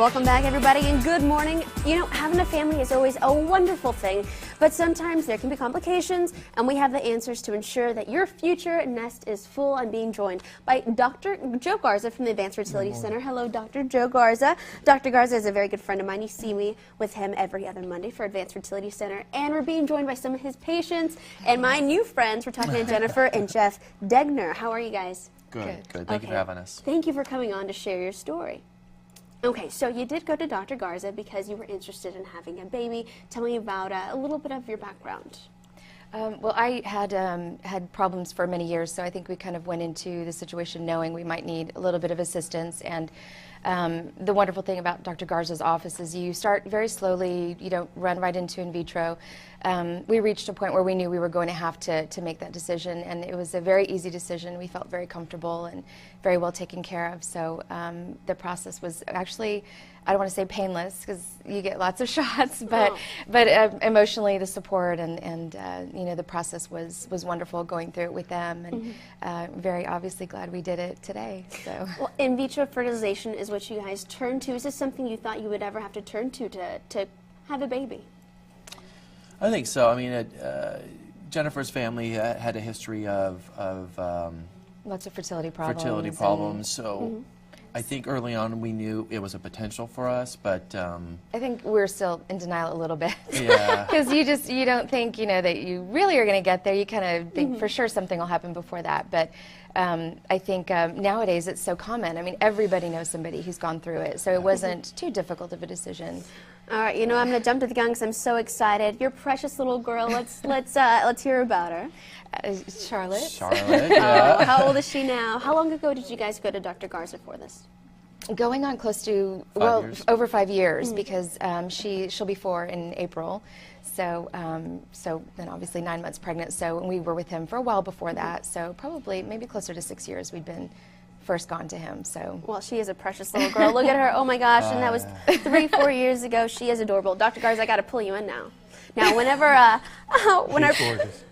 Welcome back, everybody, and good morning. You know, having a family is always a wonderful thing, but sometimes there can be complications, and we have the answers to ensure that your future nest is full. I'm being joined by Dr. Joe Garza from the Advanced Fertility Center. Hello, Dr. Joe Garza. Dr. Garza is a very good friend of mine. You see me with him every other Monday for Advanced Fertility Center, and we're being joined by some of his patients and my new friends. We're talking to Jennifer and Jeff Degner. How are you guys? Good. Thank you for having us. Thank you for coming on to share your story. Okay, so you did go to Dr. Garza because you were interested in having a baby. Tell me about a little bit of your background. Well, I had problems for many years, so I think we kind of went into the situation knowing we might need a little bit of assistance. And the wonderful thing about Dr. Garza's office is you start very slowly. You don't run right into in vitro. We reached a point where we knew we were going to have to make that decision, and it was a very easy decision. We felt very comfortable and very well taken care of. So the process was actually, I don't want to say painless because you get lots of shots, but emotionally the support and you know, the process was wonderful going through it with them, and very obviously glad we did it today. So. Well, in vitro fertilization is what you guys turned to. Is this something you thought you would ever have to turn to have a baby? I think so. I mean, Jennifer's family had a history of Lots of fertility problems. So I think early on we knew it was a potential for us, but I think we're still in denial a little bit. Yeah. Because you don't think, you know, that you really are going to get there. You kind of think for sure something will happen before that. But I think nowadays it's so common. I mean, everybody knows somebody who's gone through it, so it wasn't too difficult of a decision. All right, you know, I'm going to jump to the gun because I'm so excited. Your precious little girl. Let's hear about her. Charlotte. Charlotte, yeah. Oh, how old is she now? How long ago did you guys go to Dr. Garza for this? Going on close to, over 5 years, because she'll be 4 in April. So, so then obviously 9 months pregnant. So we were with him for a while before that. So probably maybe closer to 6 years we'd been first gone to him. So. Well, she is a precious little girl. Look at her. Oh my gosh! And that was 3-4 years ago. She is adorable. Dr. Garza, I got to pull you in now. Now, whenever She's gorgeous.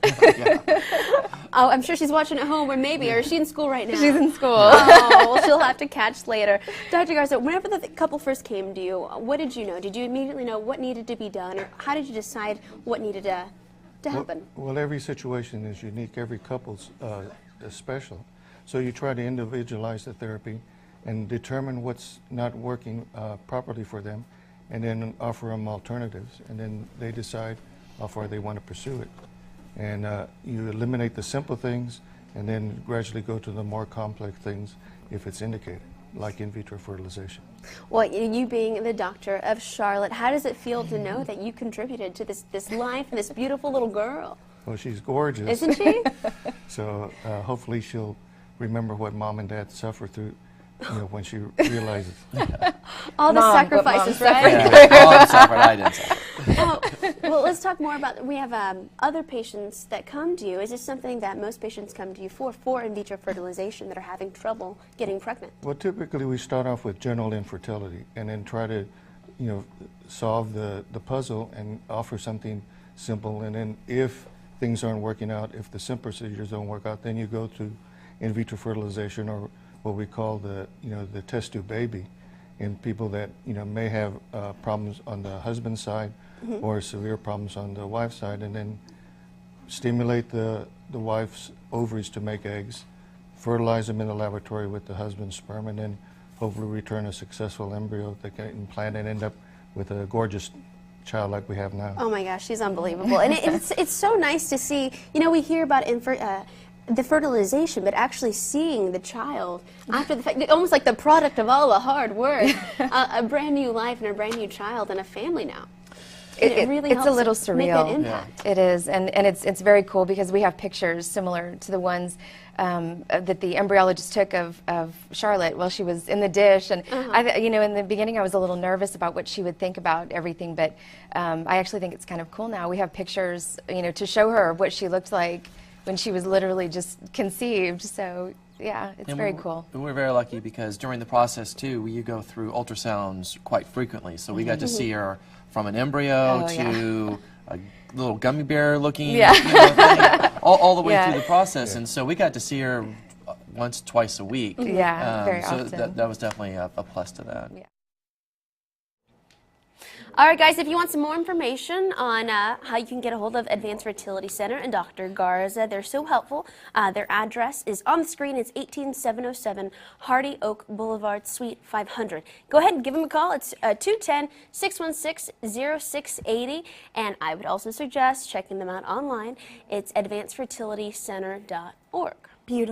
oh, I'm sure she's watching at home, or maybe, or is she in school right now? She's in school. Oh, well, she'll have to catch later. Dr. Garza, whenever the couple first came to you, what did you know? Did you immediately know what needed to be done, or how did you decide what needed to happen? Well, every situation is unique. Every couple's is special. So you try to individualize the therapy and determine what's not working properly for them, and then offer them alternatives, and then they decide how far they want to pursue it. And you eliminate the simple things and then gradually go to the more complex things if it's indicated, like in vitro fertilization. Well, you being the doctor of Charlotte, how does it feel to know that you contributed to this life and this beautiful little girl? Well, she's gorgeous. Isn't she? So hopefully she'll remember what mom and dad suffered through, you know, when she realizes. All the sacrifices, right? Yeah. All suffered, I didn't suffer. Well, let's talk more about, we have other patients that come to you. Is this something that most patients come to you for in vitro fertilization, that are having trouble getting pregnant? Well, typically we start off with general infertility and then try to, you know, solve the puzzle and offer something simple. And then if things aren't working out, if the simple procedures don't work out, then you go to in vitro fertilization, or what we call the, you know, the test tube baby, in people that, you know, may have problems on the husband's side or severe problems on the wife's side, and then stimulate the wife's ovaries to make eggs, fertilize them in the laboratory with the husband's sperm, and then hopefully return a successful embryo that can implant and end up with a gorgeous child like we have now. Oh my gosh, she's unbelievable. And it's so nice to see, you know, we hear about the fertilization, but actually seeing the child after the fact, almost like the product of all the hard work, a brand new life and a brand new child and a family now. It really it's helps a little surreal. Make that surreal. impact. It is, and it's very cool because we have pictures similar to the ones that the embryologist took of Charlotte while she was in the dish. And you know, in the beginning I was a little nervous about what she would think about everything, but I actually think it's kind of cool now. We have pictures, you know, to show her what she looked like when she was literally just conceived. So yeah, it's very cool. We're very lucky because during the process too, you go through ultrasounds quite frequently. So we got to see her from an embryo to a little gummy bear looking, you know, thing, all the way through the process. And so we got to see her once, twice a week. Yeah, very so often. that was definitely a plus to that. Yeah. All right, guys, if you want some more information on how you can get a hold of Advanced Fertility Center and Dr. Garza, they're so helpful. Their address is on the screen. It's 18707 Hardy Oak Boulevard, Suite 500. Go ahead and give them a call. It's 210-616-0680. And I would also suggest checking them out online. It's advancedfertilitycenter.org. Beautiful.